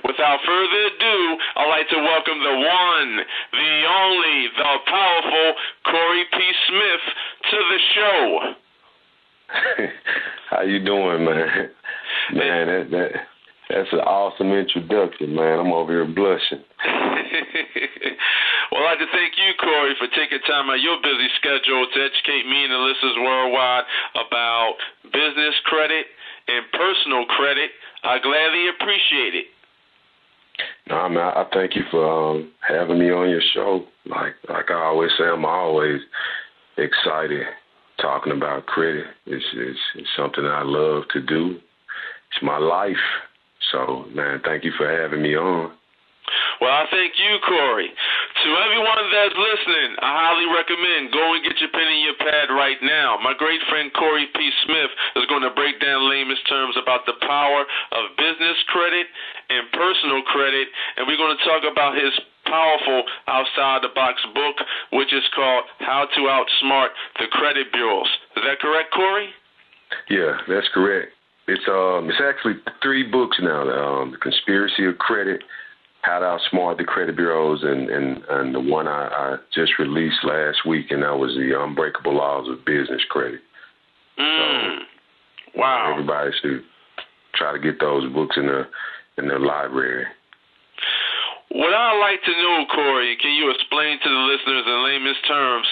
Without further ado, I'd like to welcome the one, the only, the powerful Corey P. Smith to the show. How you doing, man? Man, that's an awesome introduction, man. I'm over here blushing. Well, I'd like to thank you, Corey, for taking time out of your busy schedule to educate me and the listeners worldwide about business credit and personal credit. I gladly appreciate it. No, man, I thank you for having me on your show. Like I always say, I'm always excited talking about credit. It's something that I love to do. It's my life. So, man, thank you for having me on. Well, I thank you, Corey. To everyone that's listening, I highly recommend go and get your pen and your pad right now. My great friend Corey P. Smith is going to break down layman's terms about the power of business credit and personal credit, and we're going to talk about his powerful outside-the-box book, which is called How to Outsmart the Credit Bureaus. Is that correct, Corey? Yeah, that's correct. It's actually 3 books now. The Conspiracy of Credit, How to Outsmart the Credit Bureaus, and the one I just released last week, and that was the Unbreakable Laws of Business Credit. So, wow. Everybody should try to get those books in their library. What I'd like to know, Corey, can you explain to the listeners in layman's terms,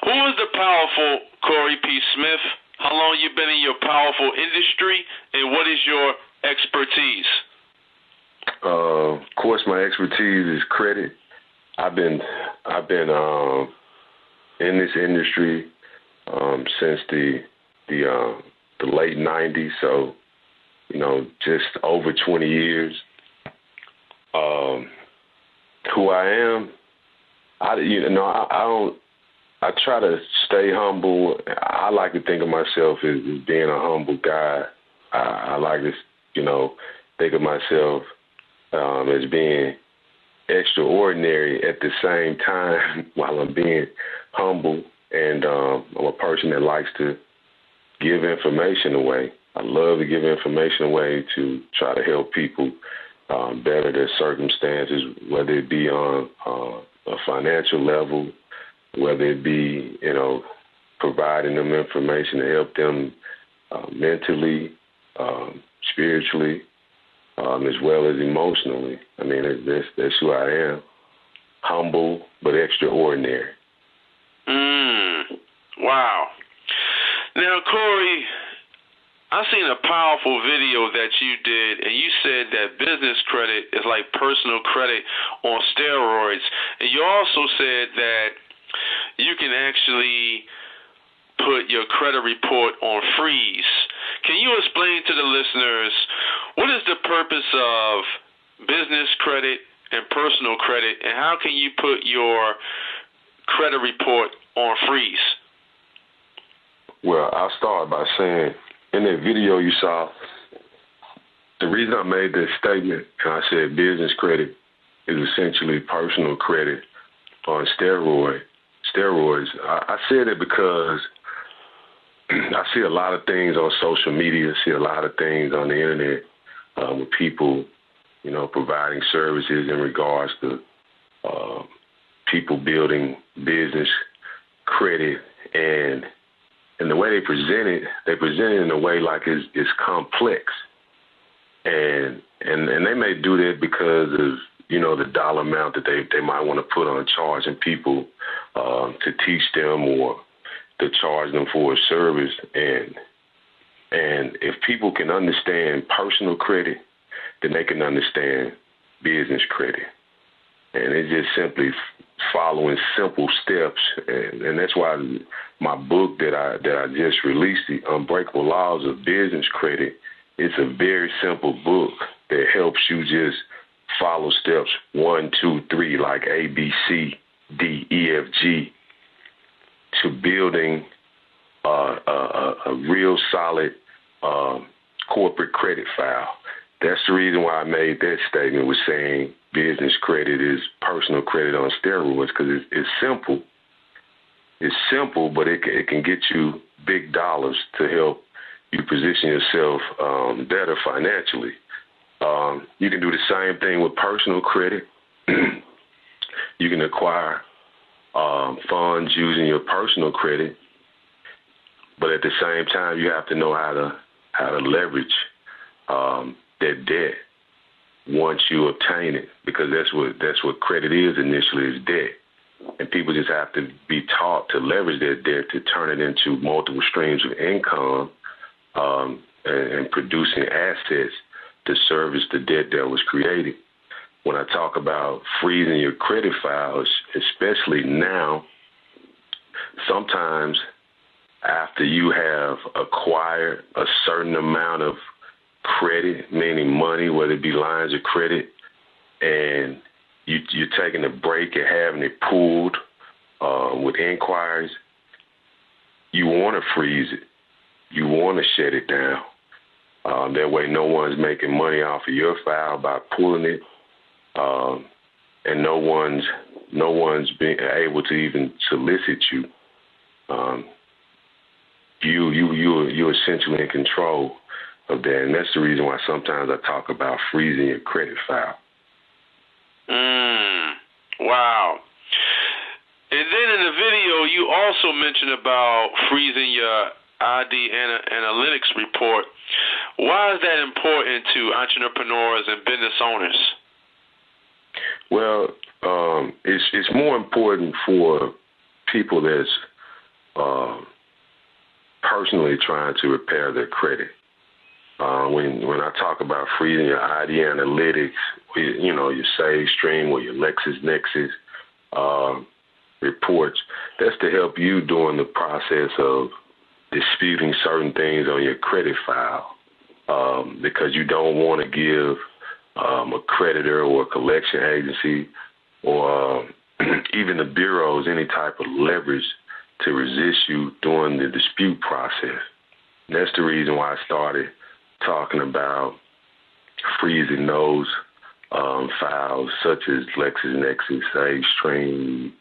who is the powerful Corey P. Smith? How long you been in your powerful industry, and what is your expertise? Of course, my expertise is credit. I've been in this industry since the late '90s, so just over 20 years. Who I am, I try to stay humble. I like to think of myself as being a humble guy. I like to, think of myself as being extraordinary at the same time while I'm being humble. And I'm a person that likes to give information away. I love to give information away to try to help people better their circumstances, whether it be on a financial level, whether it be, providing them information to help them mentally, spiritually, as well as emotionally. I mean, that's who I am. Humble, but extraordinary. Wow. Now, Corey, I seen a powerful video that you did, and you said that business credit is like personal credit on steroids. And you also said that you can actually put your credit report on freeze. Can you explain to the listeners what is the purpose of business credit and personal credit, and how can you put your credit report on freeze? Well, I'll start by saying, in that video you saw, the reason I made that statement, and I said business credit is essentially personal credit on steroids. I said it because I see a lot of things on social media, see a lot of things on the internet with people, providing services in regards to people building business credit, and the way they present it in a way like it's complex, and they may do that because of the dollar amount that they might want to put on charging people to teach them or to charge them for a service, and if people can understand personal credit, then they can understand business credit, and it's just simply following simple steps, and that's why my book that I just released, The Unbreakable Laws of Business Credit, it's a very simple book that helps you just follow steps 1, 2, 3, like A, B, C, D, E, F, G, to building a real solid corporate credit file. That's the reason why I made that statement, was saying business credit is personal credit on steroids, because it's simple. It's simple, but it can get you big dollars to help you position yourself better financially. You can do the same thing with personal credit. You can acquire funds using your personal credit, but at the same time, you have to know how to leverage that debt once you obtain it, because that's what credit is initially, is debt. And people just have to be taught to leverage that debt to turn it into multiple streams of income and producing assets to service the debt that was created. When I talk about freezing your credit files, especially now, sometimes after you have acquired a certain amount of credit, meaning money, whether it be lines of credit, and you're taking a break and having it pulled with inquiries, you want to freeze it. You want to shut it down. That way no one's making money off of your file by pulling it, and no one's being able to even solicit you. You're essentially in control of that, and that's the reason why sometimes I talk about freezing your credit file. Wow. And then in the video, you also mentioned about freezing your ID analytics report. Why is that important to entrepreneurs and business owners? Well, it's more important for people that's personally trying to repair their credit. When I talk about freezing your ID analytics, your SaveStream or your LexisNexis reports, that's to help you during the process of disputing certain things on your credit file, because you don't want to give a creditor or a collection agency or even the bureaus any type of leverage to resist you during the dispute process. And that's the reason why I started talking about freezing those files, such as LexisNexis, SaveStream,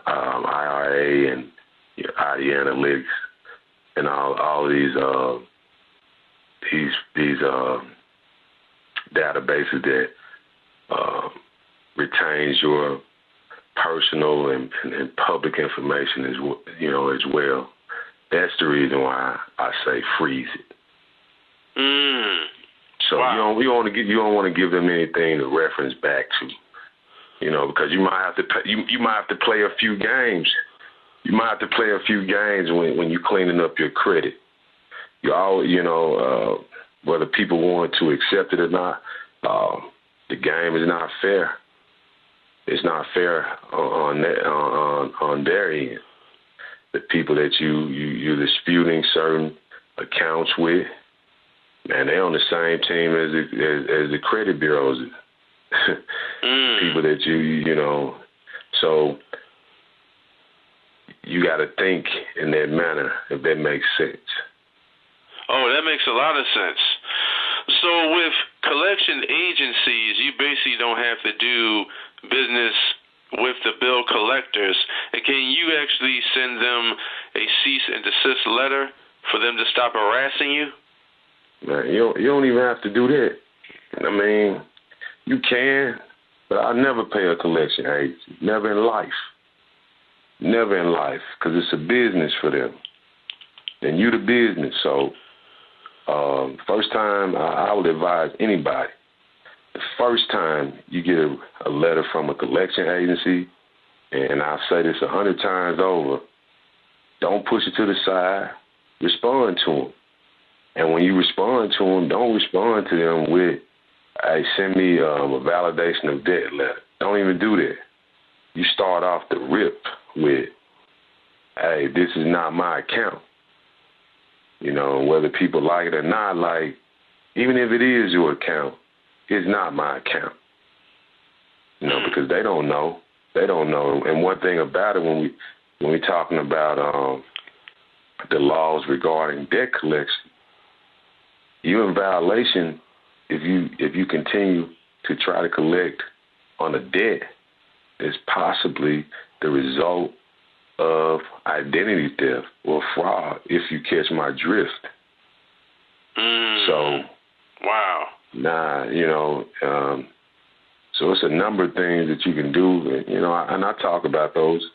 IRA, and ID Analytics, and all these databases that retains your personal and public information as well. That's the reason why I say freeze it. So wow. you don't want to give them anything to reference back to, because you might have to you might have to play a few games. You might have to play a few games when you're cleaning up your credit. Whether people want to accept it or not, the game is not fair. It's not fair on their end. The people that you're disputing certain accounts with, man, they're on the same team as the credit bureaus. People that so you got to think in that manner, if that makes sense. Oh, that makes a lot of sense. So with collection agencies, you basically don't have to do business with the bill collectors. And can you actually send them a cease and desist letter for them to stop harassing you? Man, you don't even have to do that. I mean, you can, but I'll never pay a collection agency. Never in life. Never in life, because it's a business for them. And you the business. So first time I would advise anybody, the first time you get a letter from a collection agency, and I'll say this 100 times over, don't push it to the side. Respond to them. And when you respond to them, don't respond to them with, hey, send me a validation of debt letter. Don't even do that. You start off the rip with, hey, this is not my account. Whether people like it or not, even if it is your account, it's not my account. Because they don't know. They don't know. And one thing about it, when we're talking about the laws regarding debt collection, you're in violation if you continue to try to collect on a debt that's possibly the result of identity theft or fraud, if you catch my drift. So, wow. Nah, so it's a number of things that you can do, and I talk about those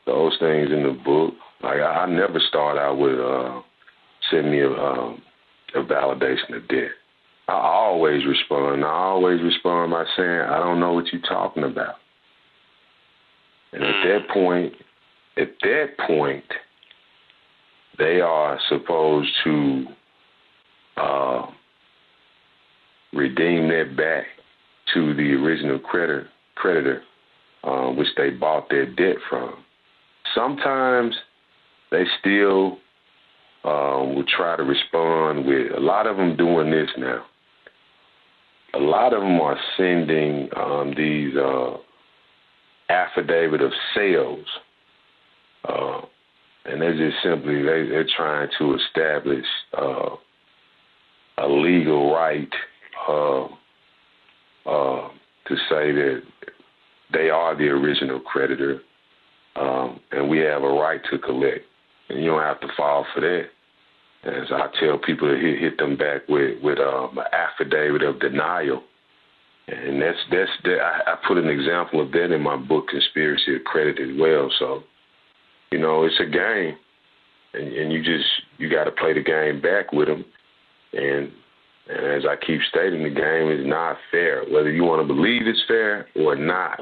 things in the book. Like I never start out with send me a validation of debt. I always respond by saying, I don't know what you're talking about. And at that point, they are supposed to redeem that back to the original creditor, which they bought their debt from. Sometimes they still will try to respond with, a lot of them doing this now. A lot of them are sending these affidavit of sales, and they're just simply, they're trying to establish a legal right to say that they are the original creditor, and we have a right to collect. And you don't have to fall for that. As I tell people to hit them back with an affidavit of denial. And I put an example of that in my book, Conspiracy of Credit, as well. So, it's a game, and you got to play the game back with them. And as I keep stating, the game is not fair. Whether you want to believe it's fair or not,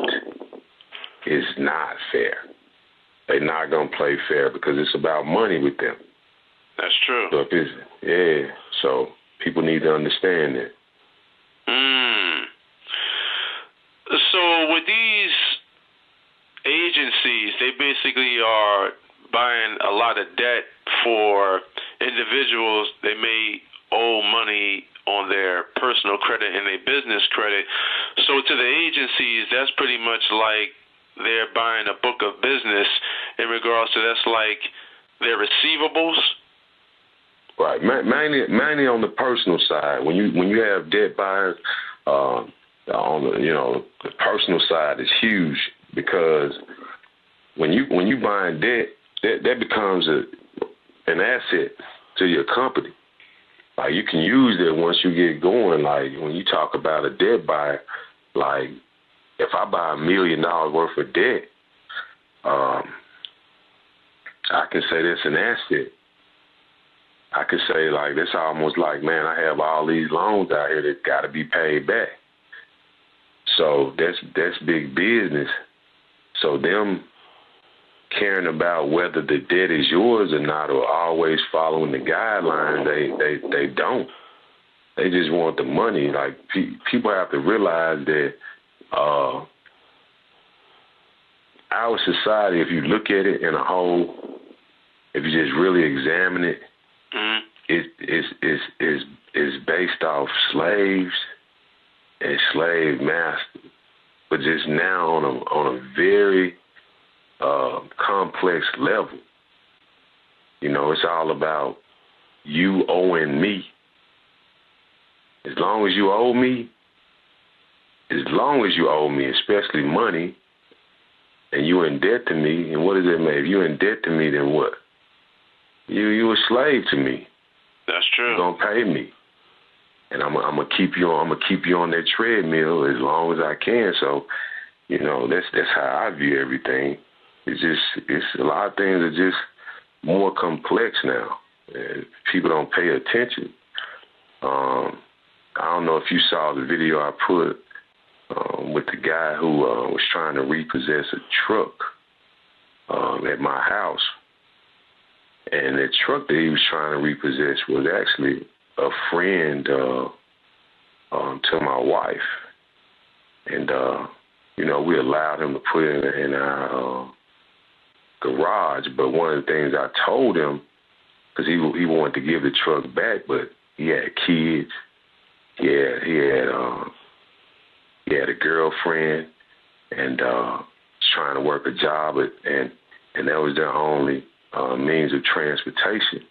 it's not fair. They're not going to play fair because it's about money with them. That's true. So so people need to understand that. So with these agencies, they basically are buying a lot of debt for individuals. They may owe money on their personal credit and their business credit. So to the agencies, that's pretty much like they're buying a book of business in regards to, that's like their receivables. Right, mainly on the personal side. When you have debt buyers, on the personal side is huge, because when you buying debt, that becomes an asset to your company. Like, you can use that once you get going. Like, when you talk about a debt buyer, like if I buy $1 million worth of debt, I can say that's an asset. I could say, like, that's almost like, man, I have all these loans out here that got to be paid back. So that's big business. So them caring about whether the debt is yours or not, or always following the guidelines, they don't. They just want the money. Like, people have to realize that our society, if you look at it in a whole, if you just really examine it, is based off slaves and slave masters, but just now on a very complex level. It's all about you owing me. As long as you owe me, especially money, and you in debt to me, and what does that mean? If you in debt to me, then what? You a slave to me. That's true. You're gonna pay me, and I'm gonna keep you on that treadmill as long as I can. So, that's how I view everything. It's a lot of things are just more complex now. People don't pay attention. I don't know if you saw the video I put with the guy who was trying to repossess a truck at my house. And the truck that he was trying to repossess was actually a friend to my wife. And, we allowed him to put it in our garage. But one of the things I told him, because he wanted to give the truck back, but he had kids. He had a girlfriend, and was trying to work a job, and that was their only means of transportation.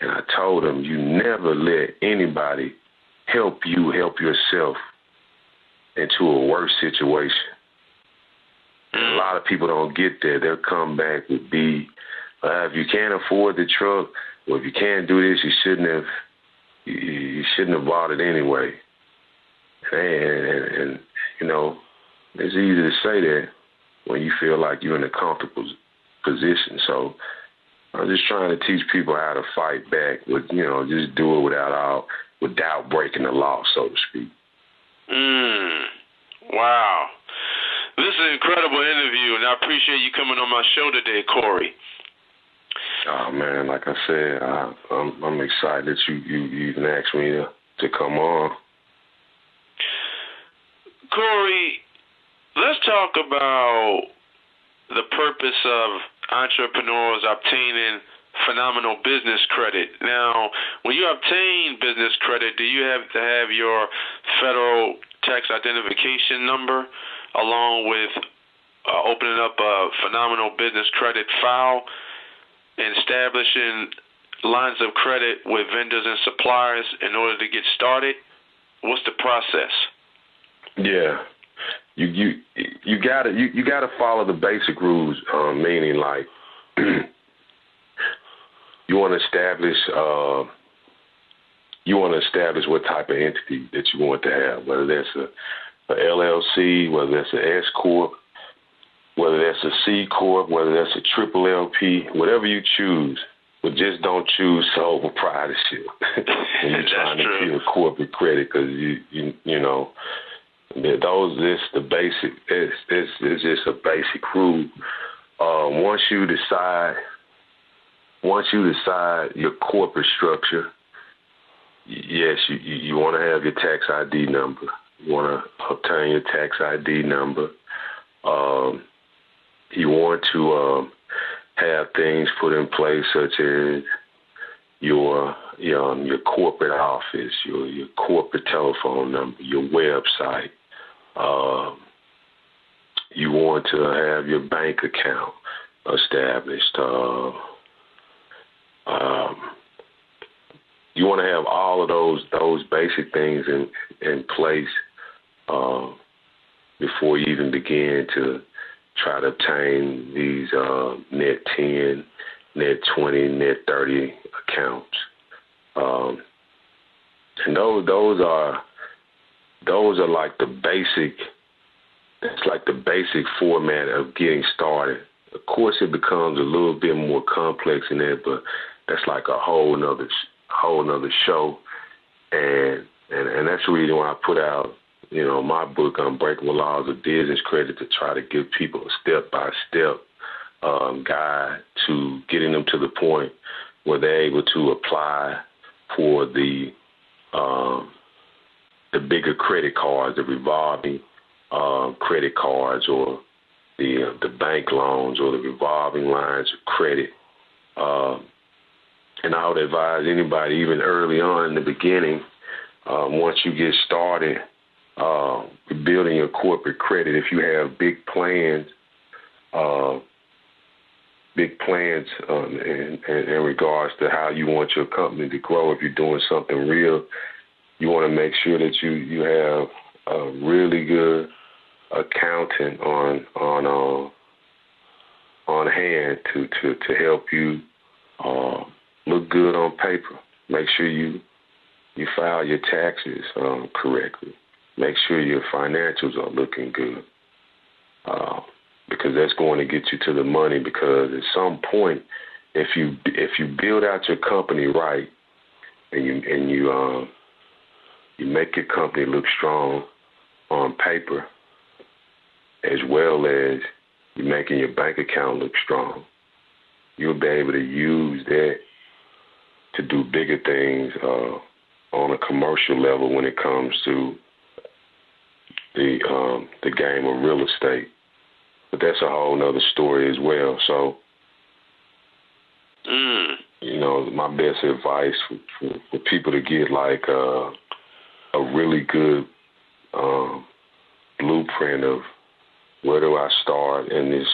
And I told him, you never let anybody help you help yourself into a worse situation. And a lot of people don't get there. Their comeback would be, if you can't afford the truck, or if you can't do this, you shouldn't have bought it anyway. And you know, it's easy to say that when you feel like you're in a comfortable position. So I'm just trying to teach people how to fight back with, just do it without breaking the law, so to speak. Wow. This is an incredible interview, and I appreciate you coming on my show today, Corey. Oh, man, like I said, I'm excited that you even asked me to come on. Corey, let's talk about the purpose of entrepreneurs obtaining phenomenal business credit. Now, when you obtain business credit, do you have to have your federal tax identification number along with opening up a phenomenal business credit file and establishing lines of credit with vendors and suppliers in order to get started? What's the process? Yeah. You gotta follow the basic rules, meaning like you want to establish what type of entity that you want to have, whether that's a LLC, whether that's an S corp, whether that's a C corp, whether that's a triple LP, whatever you choose, but just don't choose sole proprietorship when you're trying to kill corporate credit, because you know. It's just a basic rule. Once you decide your corporate structure, yes, you want to have your tax ID number. You want to obtain your tax ID number. You want to have things put in place such as your corporate office, your corporate telephone number, your website. You want to have your bank account established. You want to have all of those basic things in place before you even begin to try to obtain these net 10, net 20, net 30 accounts. And those are like the basic. It's like the basic format of getting started. Of course, it becomes a little bit more complex in that, but that's like a whole nother show. And that's the reason why I put out, my book, Unbreakable Laws of Business Credit, to try to give people a step-by-step guide to getting them to the point where they're able to apply for the bigger credit cards, the revolving credit cards, or the bank loans, or the revolving lines of credit. And I would advise anybody, even early on in the beginning, once you get started building your corporate credit, if you have big plans in regards to how you want your company to grow, if you're doing something real, you want to make sure that you have a really good accountant on hand to help you look good on paper. Make sure you file your taxes correctly. Make sure your financials are looking good, because that's going to get you to the money. Because at some point, if you build out your company right, and you make your company look strong on paper, as well as you're making your bank account look strong, you'll be able to use that to do bigger things on a commercial level when it comes to the game of real estate. But that's a whole nother story as well. So, my best advice for people to get like a really good blueprint of where do I start in this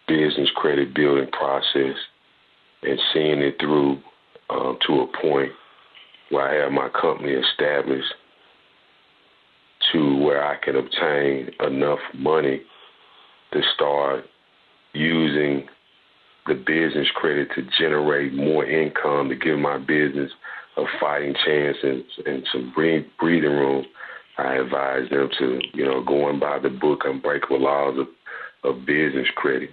business credit building process, and seeing it through to a point where I have my company established to where I can obtain enough money to start using the business credit to generate more income, to give my business a fighting chance and some breathing room I advise them to, going by the book, Unbreakable Laws of Business Credit.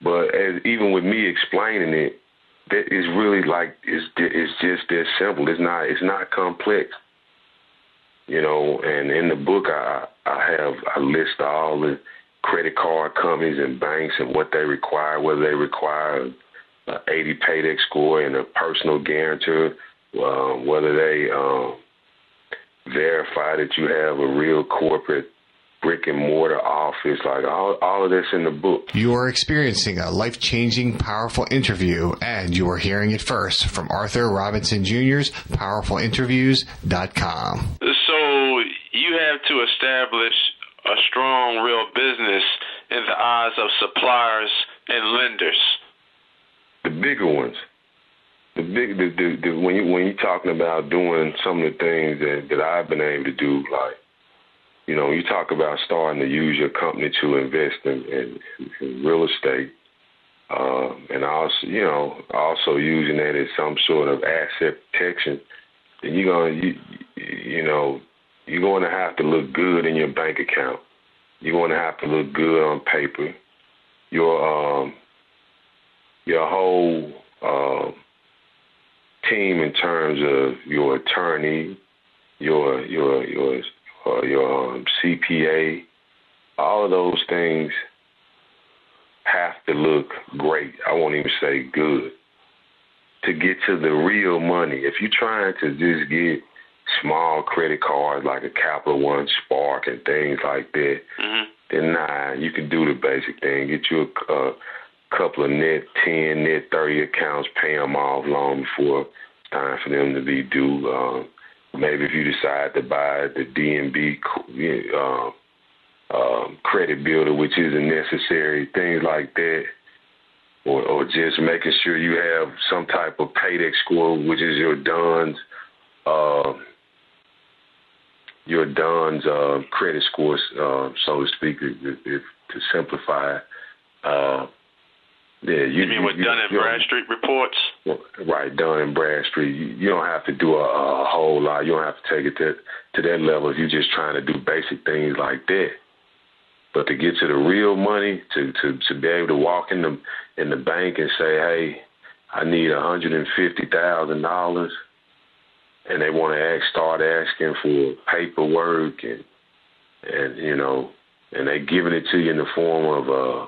But even with me explaining it, that is really it's just that simple. It's not complex, And in the book, I list all the credit card companies and banks and what they require, whether they require an 80 paydex score and a personal guarantor, whether they verify that you have a real corporate brick-and-mortar office, like all of this in the book. You are experiencing a life-changing, powerful interview, and you are hearing it first from Arthur Robinson Jr.'s PowerfulInterviews.com. So you have to establish a strong, real business in the eyes of suppliers and lenders. The bigger ones. When you're talking about doing some of the things that I've been able to do, like, you talk about starting to use your company to invest in real estate, and also using that as some sort of asset protection. Then you're going to have to look good in your bank account. You're going to have to look good on paper. Your whole team in terms of your attorney, your CPA, all of those things have to look great. I won't even say good. To get to the real money, if you're trying to just get small credit cards like a Capital One, Spark, and things like that, then you can do the basic thing. Get you a couple of net 10, net 30 accounts, pay them off long before it's time for them to be due. Maybe if you decide to buy the DNB credit builder, which isn't necessary, things like that, or just making sure you have some type of paydex score, which is your DUNS credit scores, so to speak, if to simplify it. You mean what Dun & Bradstreet reports? Right, Dun & Bradstreet. You don't have to do a whole lot. You don't have to take it to that level if you're just trying to do basic things like that. But to get to the real money, to be able to walk in the bank and say, hey, I need $150,000, and they want to start asking for paperwork and they giving it to you in the form of a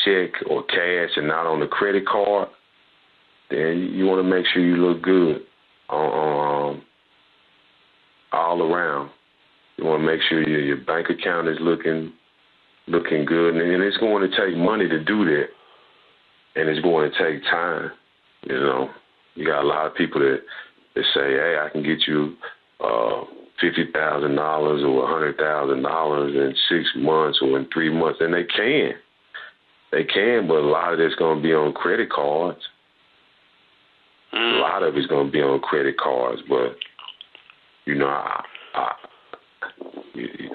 check or cash and not on the credit card, then you want to make sure you look good all around. You want to make sure your bank account is looking good, and it's going to take money to do that, and it's going to take time. You got a lot of people that say, hey, I can get you $50,000 or $100,000 in 6 months or in 3 months, and they can. They can, but a lot of it's going to be on credit cards. A lot of it's going to be on credit cards, but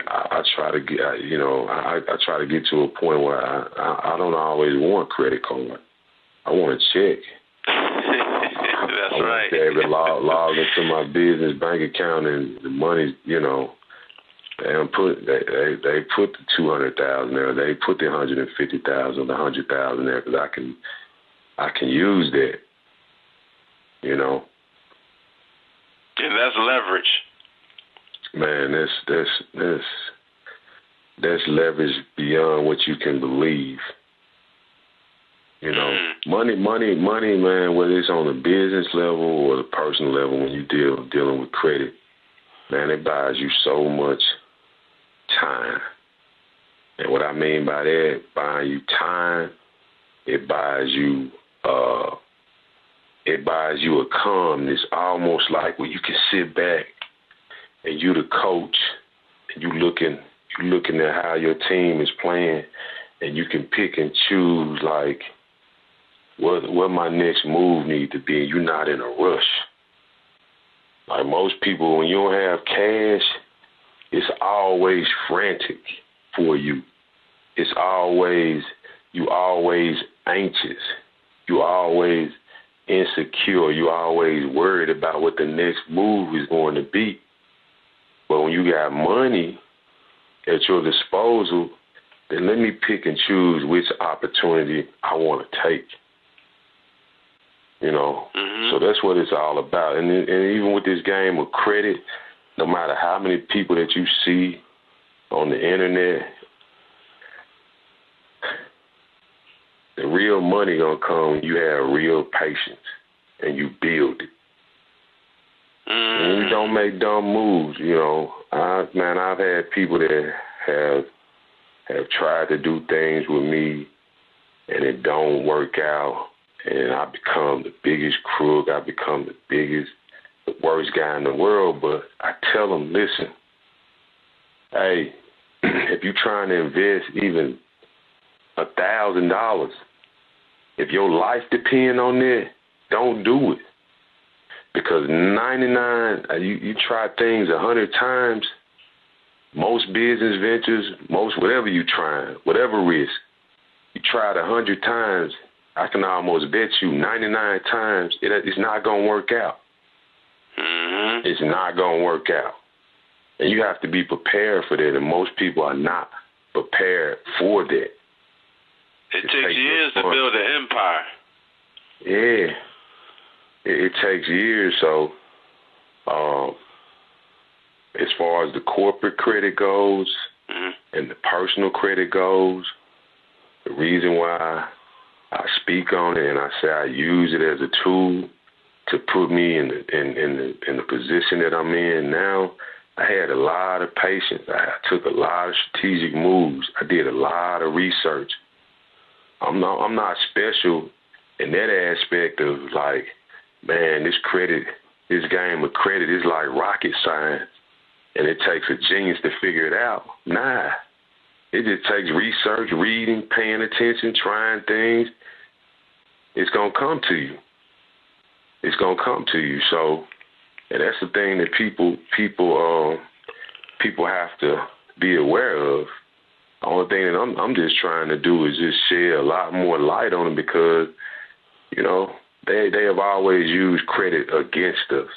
I try to get, I try to get to a point where I don't always want credit card. I want a check. That's I want to be able to log into my business bank account and the money, they put the 200,000 there. They put the 150,000, the 100,000 there because I can use that. And that's leverage. Man, that's leverage beyond what you can believe. Money, man, whether it's on the business level or the personal level, when you dealing with credit, man, it buys you so much time. And what I mean by that, buying you time, it buys you a calmness, almost like where you can sit back and you the coach and you looking at how your team is playing, and you can pick and choose like what my next move need to be. You're not in a rush. Like most people, when you don't have cash, it's always frantic for you. You always anxious. You always insecure. You always worried about what the next move is going to be. But when you got money at your disposal, then let me pick and choose which opportunity I want to take. You know, so that's what it's all about. And even with this game of credit, no matter how many people that you see on the internet, the real money gonna come when you have real patience and you build it. And you don't make dumb moves. You know, I've had people that have tried to do things with me and it don't work out. And I become the biggest crook. I become the worst guy in the world. But I tell them, listen, hey, if you're trying to invest even $1,000, if your life depends on that, don't do it. Because 99, you try things 100 times, most business ventures, most whatever you try, whatever risk, you try it 100 times, I can almost bet you 99 times it's not going to work out. It's not going to work out. And you have to be prepared for that, and most people are not prepared for that. It takes years to build an empire. Yeah. It takes years. So as far as the corporate credit goes and the personal credit goes, the reason why I speak on it and I say I use it as a tool to put me in the position that I'm in now, I had a lot of patience. I took a lot of strategic moves. I did a lot of research. I'm not special in that aspect of like, man, this game of credit is like rocket science, and it takes a genius to figure it out. Nah, it just takes research, reading, paying attention, trying things. It's gonna come to you. It's gonna come to you. So, and that's the thing that people have to be aware of. The only thing that I'm just trying to do is just shed a lot more light on them because, you know, they have always used credit against us.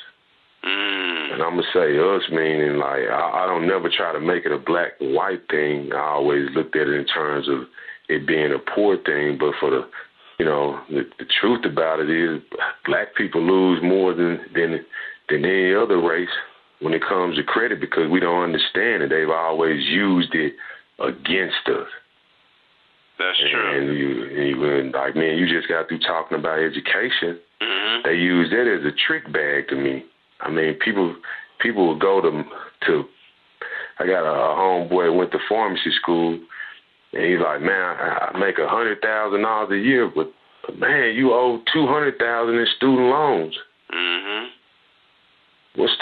And I'm going to say us, meaning like I don't never try to make it a black and white thing. I always looked at it in terms of it being a poor thing. But for the truth about it is black people lose more than any other race when it comes to credit because we don't understand it. They've always used it against us. That's true. And you just got through talking about education. They use that as a trick bag to me. I mean, people will go to I got a homeboy went to pharmacy school, and he's like, man, I make $100,000 a year, but man, you owe $200,000 in student loans. What's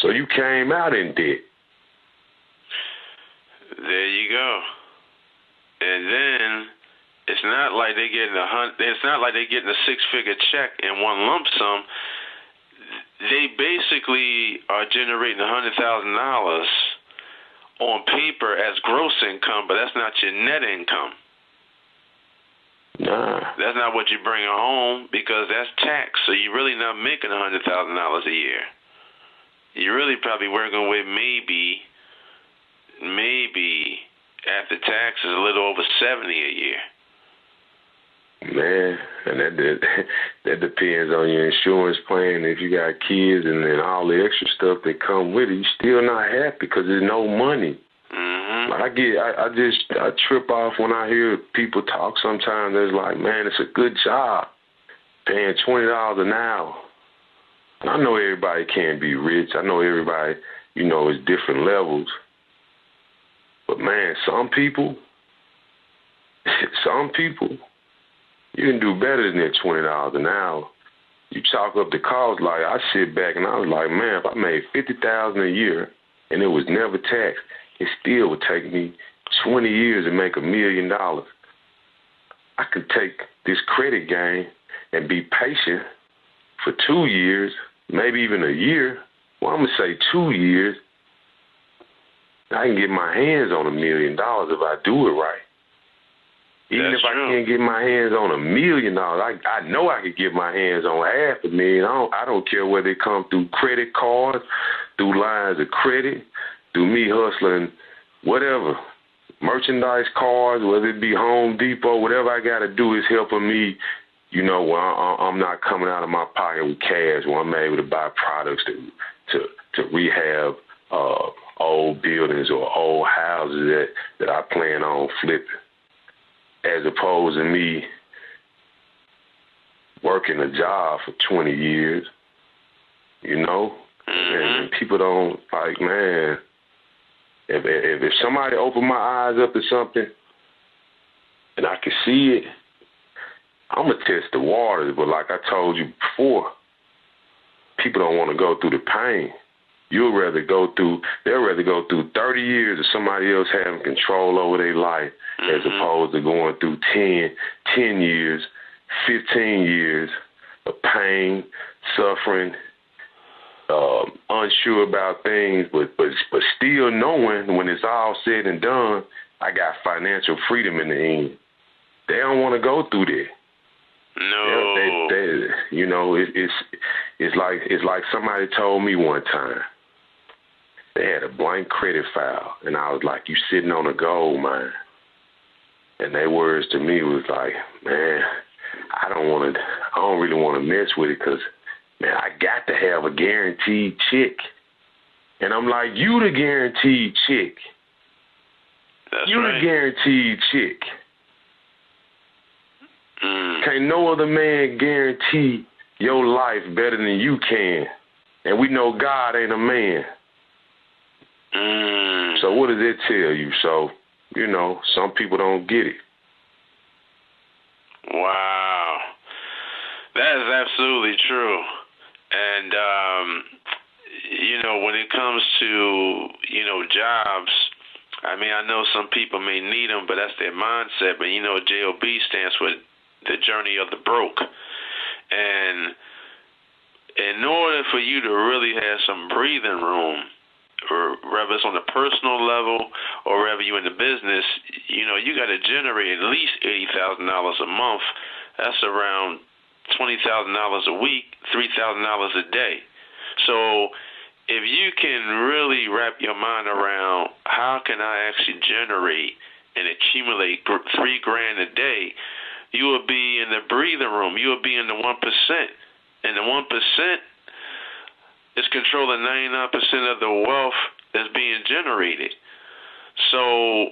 so you came out in debt. There you go. And then it's not like they're getting a six-figure check in one lump sum. They basically are generating $100,000 on paper as gross income, but that's not your net income. Nah. That's not what you bring home because that's tax. So you're really not making $100,000 a year. You're really probably working with maybe after taxes a little over $70 a year. Man, and that depends on your insurance plan. If you got kids and then all the extra stuff that come with it, you're still not happy because there's no money. I trip off when I hear people talk sometimes. It's like, man, it's a good job paying $20 an hour. And I know everybody can't be rich. I know everybody, is different levels. But, man, some people, you can do better than that $20 an hour. You chalk up the cost. Like, I sit back and I was like, man, if I made $50,000 a year and it was never taxed, it still would take me 20 years to make $1 million. I could take this credit game and be patient for 2 years, maybe even a year. Well, I'm going to say 2 years. I can get my hands on $1 million if I do it right. Even That's if I true. can't get my hands on $1 million, I know I could get my hands on $500,000. I don't care whether it come through credit cards, through lines of credit, through me hustling, whatever, merchandise cards, whether it be Home Depot, whatever I got to do is helping me, where I'm not coming out of my pocket with cash, where I'm able to buy products to rehab old buildings or old houses that I plan on flipping, as opposed to me working a job for 20 years, and people don't, like, man, if somebody opened my eyes up to something and I can see it, I'm going to test the waters. But like I told you before, people don't want to go through the pain. They'll rather go through 30 years of somebody else having control over their life as opposed to going through 10 years, 15 years of pain, suffering, unsure about things, but still knowing when it's all said and done, I got financial freedom in the end. They don't want to go through that. No. It's like somebody told me one time. They had a blank credit file, and I was like, "You sitting on a gold mine." And their words to me was like, "Man, I don't really want to mess with it because, man, I got to have a guaranteed check." And I'm like, "You the guaranteed check. That's you right. the guaranteed check. Can't no other man guarantee your life better than you can. And we know God ain't a man. So what does it tell you?" So, some people don't get it. Wow. That is absolutely true. And, when it comes to, jobs, I mean, I know some people may need them, but that's their mindset. But, JOB stands for the journey of the broke. And in order for you to really have some breathing room, or whether it's on a personal level or whether you're in the business, you got to generate at least $80,000 a month. That's around $20,000 a week, $3,000 a day. So if you can really wrap your mind around how can I actually generate and accumulate $3,000 a day, you will be in the breathing room. You will be in the 1%. And the 1% is controlling 99% of the wealth that's being generated. So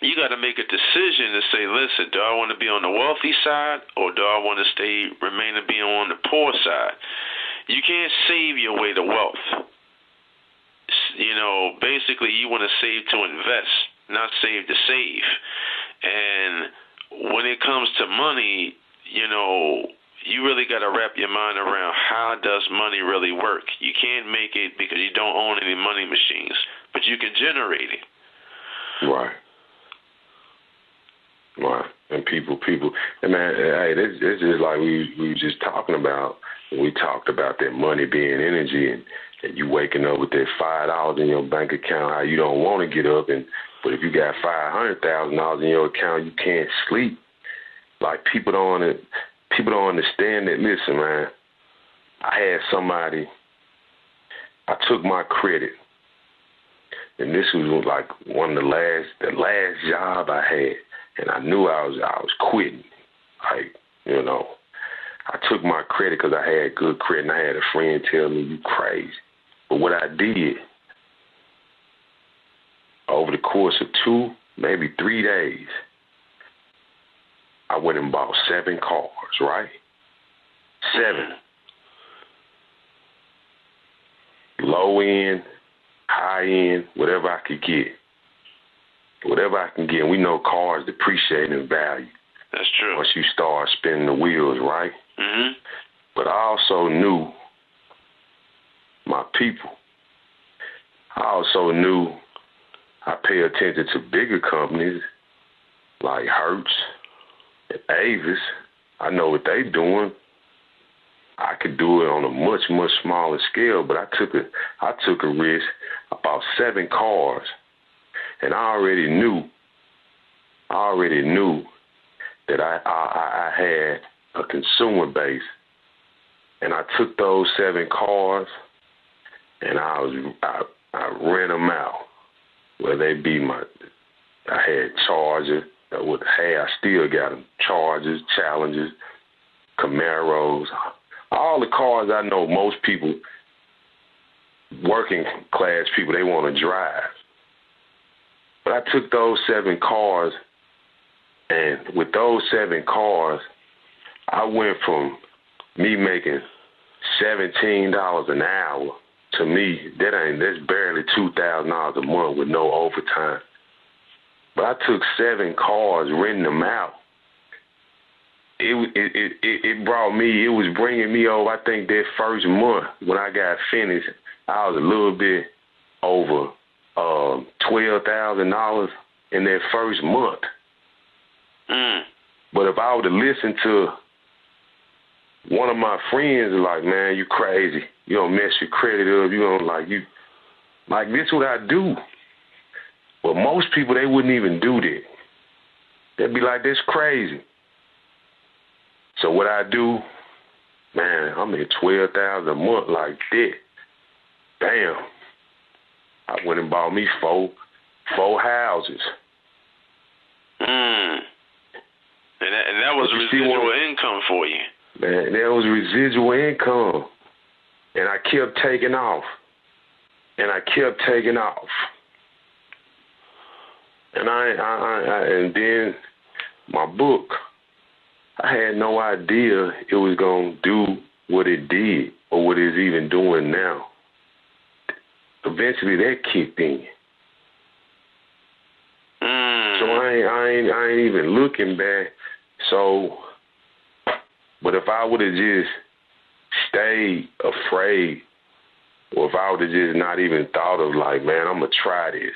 you got to make a decision to say, listen, do I want to be on the wealthy side or do I want to remain to be on the poor side? You can't save your way to wealth. Basically you want to save to invest, not save to save. And when it comes to money, you really got to wrap your mind around how does money really work. You can't make it because you don't own any money machines, but you can generate it. Right. And people, and man, hey, this is like we were just talking about. We talked about that money being energy, and you waking up with that $5 in your bank account. How you don't want to get up, but if you got $500,000 in your account, you can't sleep. Like people don't understand that. Listen, man, I had somebody. I took my credit, and this was like one of the last job I had. And I knew I was quitting. Like, I took my credit because I had good credit, and I had a friend tell me, "You crazy." But what I did, over the course of 2, maybe 3 days, I went and bought 7 cars, right? 7. Low end, high end, whatever I could get. Whatever I can get. And we know cars depreciate in value. That's true. Once you start spinning the wheels, right? Mm-hmm. But I also knew my people. I also knew I pay attention to bigger companies like Hertz and Avis. I know what they're doing. I could do it on a much, much smaller scale, but I took a risk. I bought 7 cars. And I already knew that I had a consumer base, and I took those 7 cars and I ran them out. Whether they be I had Chargers. I still got them. Chargers, Challengers, Camaros, all the cars I know most people, working class people, they want to drive. But I took those 7 cars, and with those 7 cars, I went from me making $17 an hour. To me, that's barely $2,000 a month with no overtime. But I took 7 cars, renting them out. It was bringing me over. I think that first month when I got finished, I was a little bit over $12,000 in that first month. But if I were to listen to one of my friends, like, man, you crazy. You don't mess your credit up. You don't like this what I do. But most people, they wouldn't even do that. They'd be like, that's crazy. So what I do, man, I'm at $12,000 a month like that. Bam. I went and bought me four houses. And that was residual income for you. Man, that was residual income. And I kept taking off. And and then my book, I had no idea it was going to do what it did or what it's even doing now. Eventually that kicked in. So I ain't even looking back. So, but if I would have just stayed afraid, or if I would have just not even thought of like, man, I'm going to try this.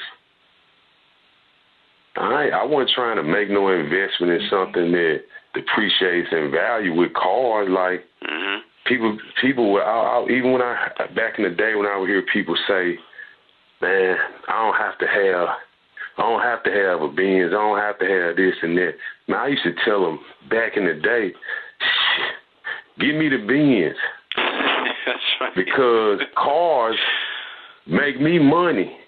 I wasn't trying to make no investment in something that depreciates in value with cars. Like, people were, even when back in the day when I would hear people say, man, I don't have to have a Benz, I don't have to have this and that. Man, I used to tell them back in the day, give me the Benz. That's right. Because cars make me money.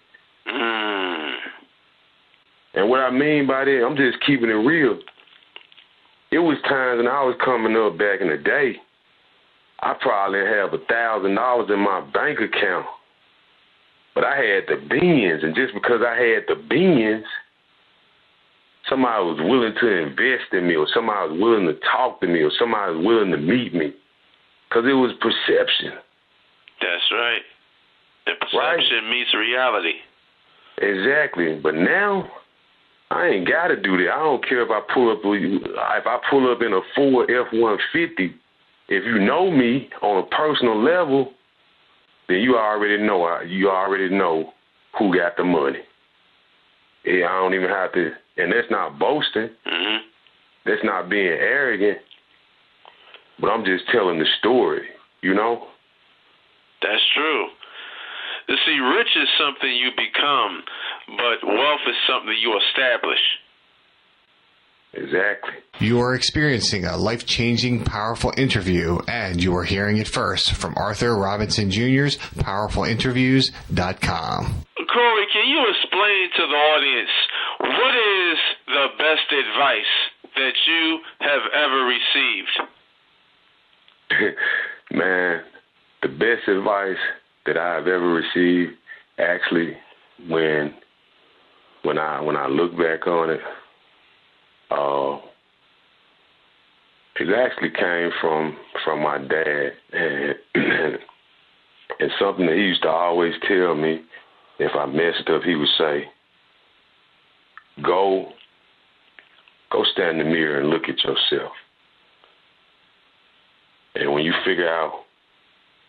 And what I mean by that, I'm just keeping it real. It was times when I was coming up back in the day, I probably have $1,000 in my bank account. But I had the Benz, and just because I had the Benz, somebody was willing to invest in me, or somebody was willing to talk to me, or somebody was willing to meet me. Because it was perception. That's right. And perception meets reality. Exactly. But now, I ain't got to do that. I don't care if I pull up in a Ford F-150. If you know me on a personal level, then you already know who got the money. Yeah, I don't even have to, and that's not boasting. That's not being arrogant. But I'm just telling the story, you know? That's true. You see, rich is something you become, but wealth is something you establish. Exactly. You are experiencing a life-changing, powerful interview, and you are hearing it first from Arthur Robinson Jr.'s PowerfulInterviews.com. Corey, can you explain to the audience what is the best advice that you have ever received? Man, the best advice that I've ever received, actually, when I look back on it, it actually came from my dad, and something that he used to always tell me. If I messed up, he would say, "Go stand in the mirror and look at yourself." And when you figure out,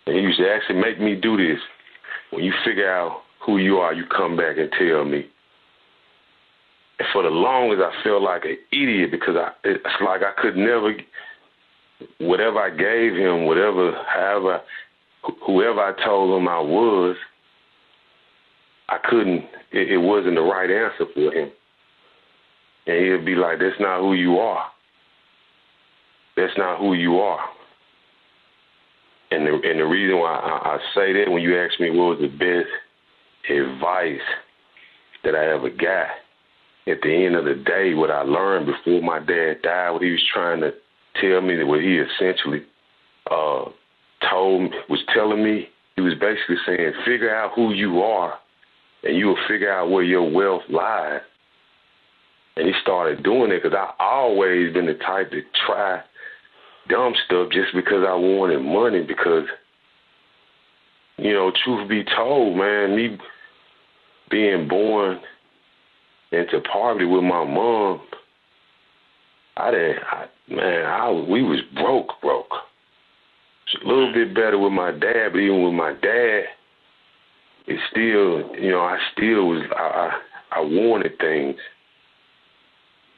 and he used to actually make me do this, when you figure out who you are, you come back and tell me. And for the longest, I felt like an idiot because it's like I could never, whatever I gave him, whoever I told him I was, I couldn't, it wasn't the right answer for him. And he'd be like, that's not who you are. that's not who you are. And the reason why I say that, when you ask me what was the best advice that I ever got, at the end of the day, what I learned before my dad died, what he was trying to tell me, what he essentially was telling me, he was basically saying, figure out who you are, and you will figure out where your wealth lies. And he started doing it because I always been the type to try dumb stuff just because I wanted money. Because, you know, truth be told, man, me being born into poverty with my mom, we was broke. It's a little bit better with my dad, but even with my dad, it's still, you know, I wanted things,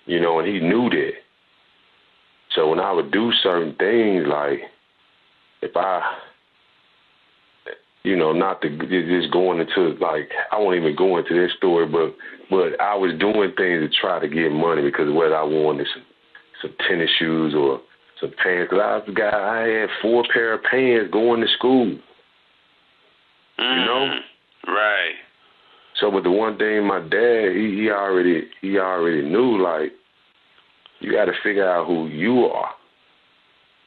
you know, and he knew that. So when I would do certain things, like if I, you know, not to just going into, like, I won't even go into this story, but I was doing things to try to get money, because whether I wanted some tennis shoes or some pants, because I had 4 pair of pants going to school, you know? Right. So, but the one thing my dad, he already knew, like, you got to figure out who you are.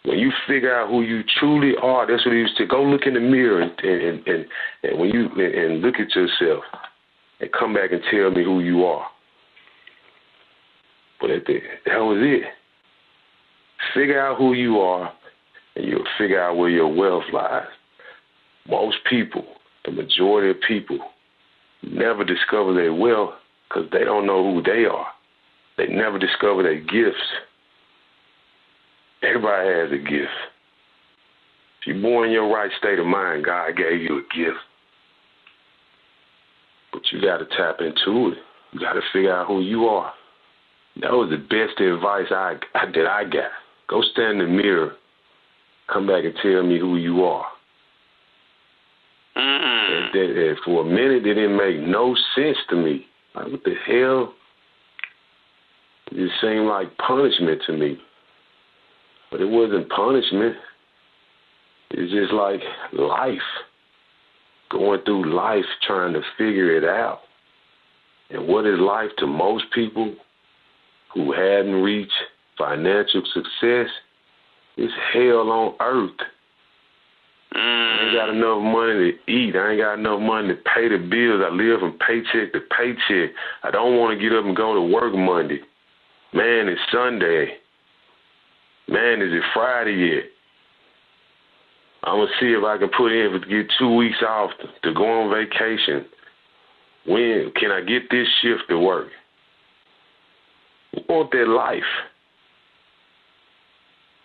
When you figure out who you truly are, that's what he used to go look in the mirror and when you and look at yourself and come back and tell me who you are. But that was it. Figure out who you are, and you'll figure out where your wealth lies. Most people, the majority of people, never discover their wealth because they don't know who they are. They never discover their gifts. Everybody has a gift. If you're born in your right state of mind, God gave you a gift. But you got to tap into it. You got to figure out who you are. That was the best advice that I got. Go stand in the mirror. Come back and tell me who you are. And for a minute, it didn't make no sense to me. Like, what the hell? It just seemed like punishment to me. But it wasn't punishment. It's just like life. Going through life, trying to figure it out. And what is life to most people who hadn't reached financial success? It's hell on earth. I ain't got enough money to eat. I ain't got enough money to pay the bills. I live from paycheck to paycheck. I don't want to get up and go to work Monday. Man, it's Sunday. Man, is it Friday yet? I'm going to see if I can put in to get 2 weeks off to go on vacation. When can I get this shift to work? We want that life.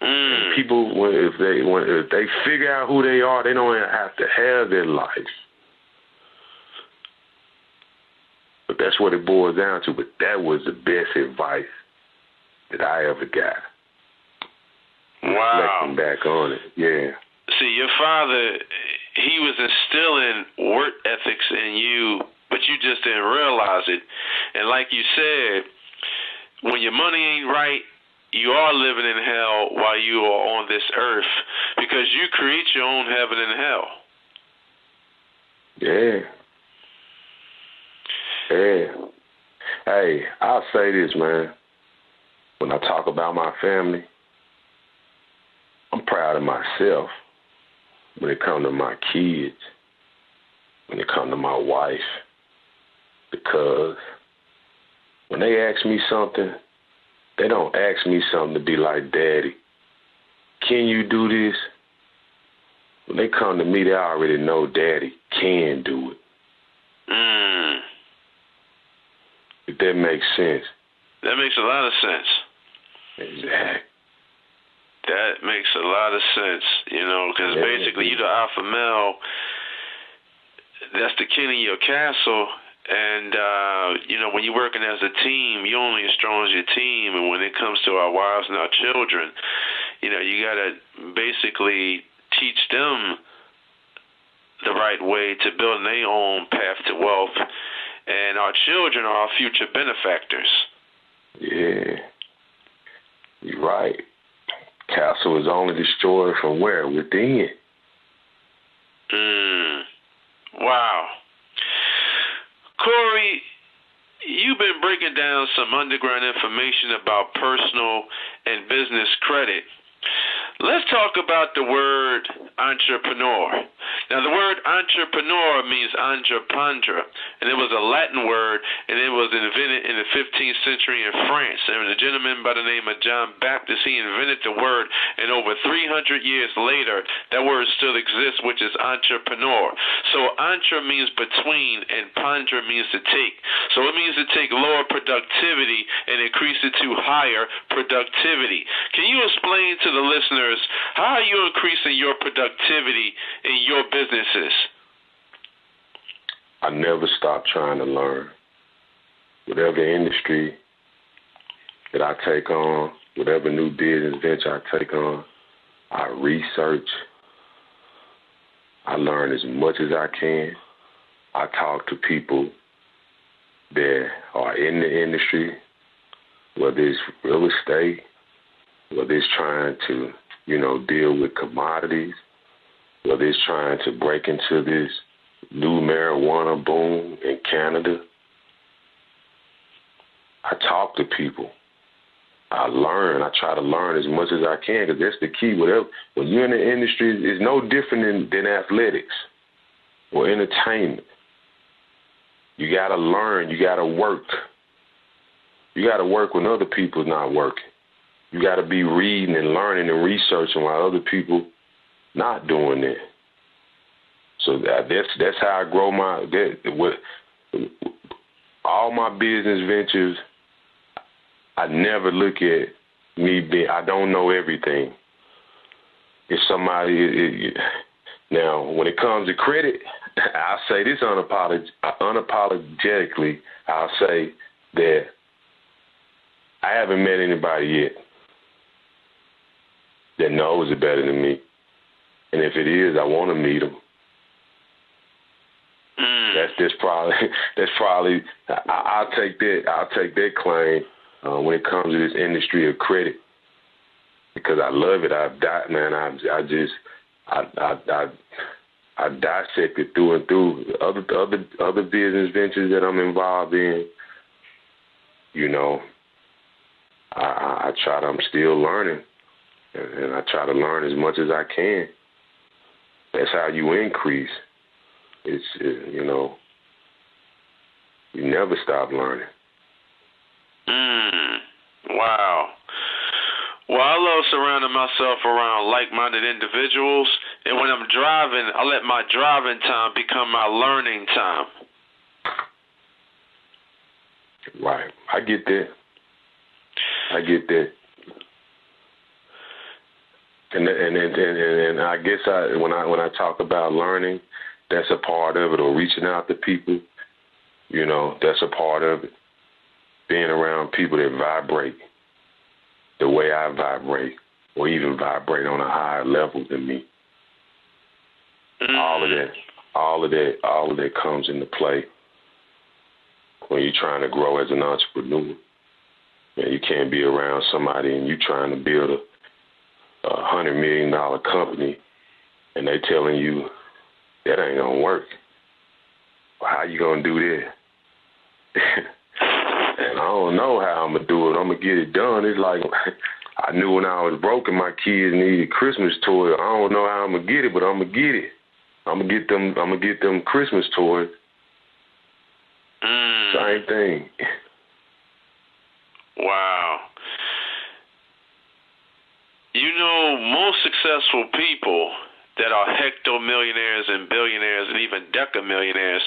And people, if they figure out who they are, they don't have to have their life. But that's what it boils down to. But that was the best advice that I ever got. Wow. Reflecting back on it, yeah. See, your father, he was instilling work ethics in you, but you just didn't realize it. And like you said, when your money ain't right, you are living in hell while you are on this earth, because you create your own heaven and hell. Yeah. Hey, I'll say this, man. When I talk about my family, I'm proud of myself when it comes to my kids, when it comes to my wife, because when they ask me something, they don't ask me something to be like, Daddy, can you do this? When they come to me, they already know Daddy can do it. If that makes sense. That makes a lot of sense. Exactly. That makes a lot of sense, you know, because basically you're the alpha male. That's the king of your castle. And, you know, when you're working as a team, you're only as strong as your team. And when it comes to our wives and our children, you know, you got to basically teach them the right way to build their own path to wealth. And our children are our future benefactors. Yeah. You're right. castle is only destroyed from where? Within. Wow. Corey, you've been breaking down some underground information about personal and business credit. Let's talk about the word entrepreneur. Now, the word entrepreneur means entreprendre, and it was a Latin word, and it was invented in the 15th century in France. And a gentleman by the name of John Baptist, he invented the word, and over 300 years later, that word still exists, which is entrepreneur. So entre means between, and pondre means to take. So it means to take lower productivity and increase it to higher productivity. Can you explain to the listeners, how are you increasing your productivity in your businesses? I never stop trying to learn. Whatever industry that I take on, whatever new business venture I take on, I research. I learn as much as I can. I talk to people that are in the industry, whether it's real estate, whether it's trying to, deal with commodities, whether it's trying to break into this new marijuana boom in Canada. I talk to people. I learn. I try to learn as much as I can, because that's the key. When you're in the industry, it's no different than athletics or entertainment. You got to learn. You got to work. You got to work when other people's not working. You got to be reading and learning and researching while other people not doing that. So that's how I grow all my business ventures. I never look at me being, I don't know everything. If somebody, now when it comes to credit, I'll say this unapologetically, I'll say that I haven't met anybody yet that knows it better than me. And if it is, I want to meet them. That's probably I'll take that claim when it comes to this industry of credit, because I love it. I dissect it through and through. Other business ventures that I'm involved in, I'm still learning, and I try to learn as much as I can. That's how you increase. It's, you never stop learning. Wow. Well, I love surrounding myself around like-minded individuals, and when I'm driving, I let my driving time become my learning time. Right. I get that. And I guess when I talk about learning, that's a part of it, or reaching out to people, that's a part of it. Being around people that vibrate the way I vibrate, or even vibrate on a higher level than me. All of that comes into play when you're trying to grow as an entrepreneur. You can't be around somebody and you're trying to build a $100 million company, and they telling you that ain't gonna work. Well, how you gonna do that? And I don't know how I'm gonna do it. I'm gonna get it done. It's like I knew when I was broke and my kids needed Christmas toys. I don't know how I'm gonna get it, but I'm gonna get it. I'm gonna get them Christmas toys. Same thing. Wow. Most successful people that are hectomillionaires and billionaires and even decamillionaires,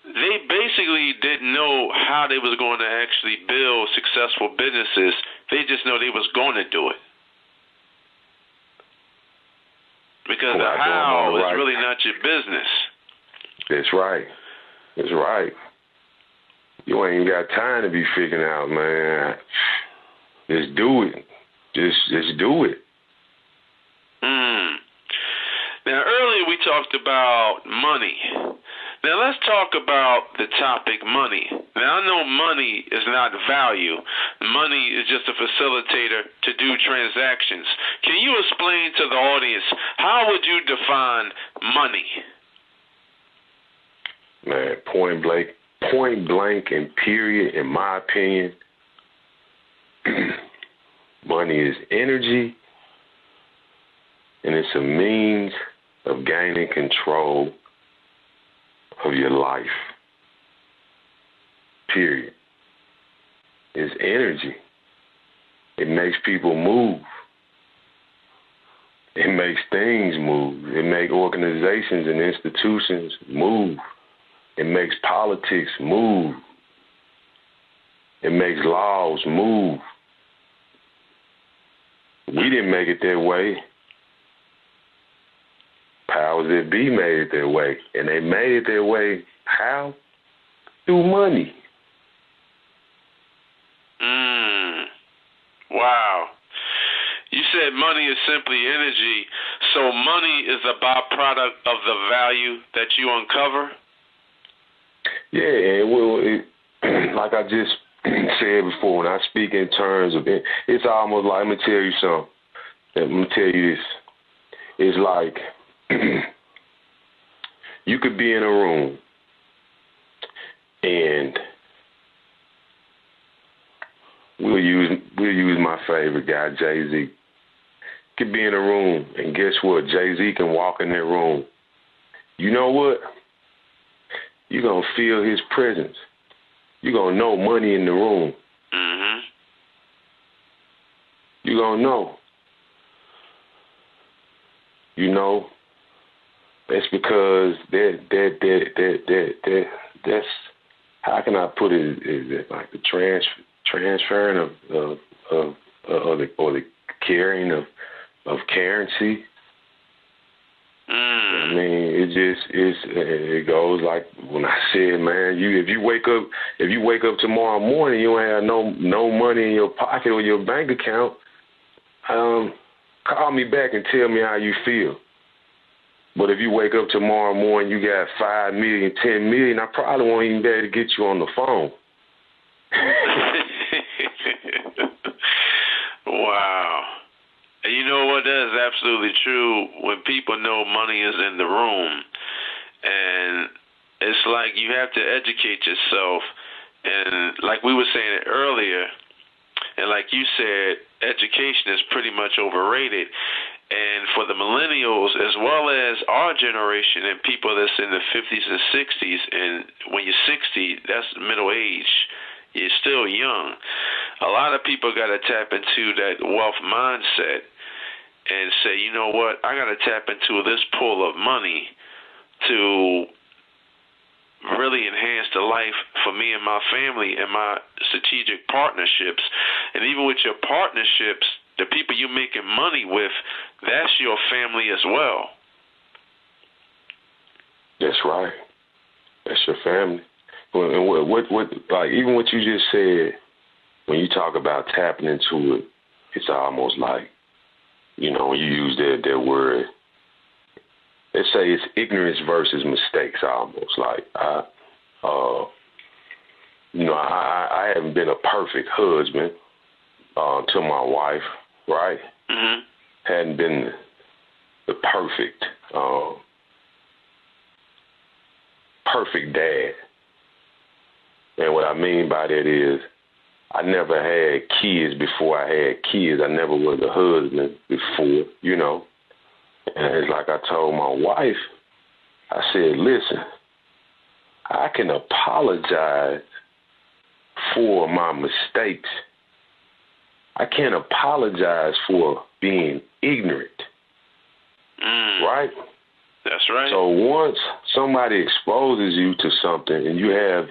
they basically didn't know how they was going to actually build successful businesses. They just know they was going to do it. Because the how is really not your business. That's right. That's right. You ain't got time to be figuring out, man. Just do it. Just do it. Now, earlier we talked about money. Now let's talk about the topic money. Now I know money is not value. Money is just a facilitator to do transactions. Can you explain to the audience, how would you define money? Man, point blank and period, in my opinion, money is energy, and it's a means of gaining control of your life. Period. It's energy. It makes people move. It makes things move. It makes organizations and institutions move. It makes politics move. It makes laws move. We didn't make it that way. Powers that be made it that way. And they made it that way how? Through money. Wow. You said money is simply energy, so money is a byproduct of the value that you uncover? Yeah, like I just said before, when I speak in terms of it, it's almost like, let me tell you something. Let me tell you this. It's like you could be in a room and we'll use my favorite guy, Jay-Z. Could be in a room, and guess what? Jay-Z can walk in that room. You know what? You're going to feel his presence. You're going to know money in the room. Mm-hmm. You're going to know. You know, that's because that's, how can I put it? Is it like the transferring of the carrying of currency? I mean, it goes like when I said, man, if you wake up tomorrow morning, you don't have no money in your pocket or your bank account, call me back and tell me how you feel. But if you wake up tomorrow morning, you got 5 million, 10 million, I probably won't even be able to get you on the phone. Wow. And you know what? That is absolutely true. When people know money is in the room, and it's like you have to educate yourself. And like we were saying earlier, and like you said, education is pretty much overrated. And for the millennials, as well as our generation and people that's in the 50s and 60s, and when you're 60, that's middle age. You're still young. A lot of people got to tap into that wealth mindset and say, you know what, I got to tap into this pool of money to really enhance the life for me and my family and my strategic partnerships. And even with your partnerships, the people you're making money with, that's your family as well. That's right. That's your family. And what like even what you just said, when you talk about tapping into it, it's almost like, you know, when you use that word, let's say it's ignorance versus mistakes almost. Like, I haven't been a perfect husband to my wife, right? Mm-hmm. Hadn't been the perfect dad. And what I mean by that is I never had kids before I had kids. I never was a husband before, you know. And it's like I told my wife, I said, listen, I can apologize for my mistakes. I can't apologize for being ignorant, right? That's right. So once somebody exposes you to something and you have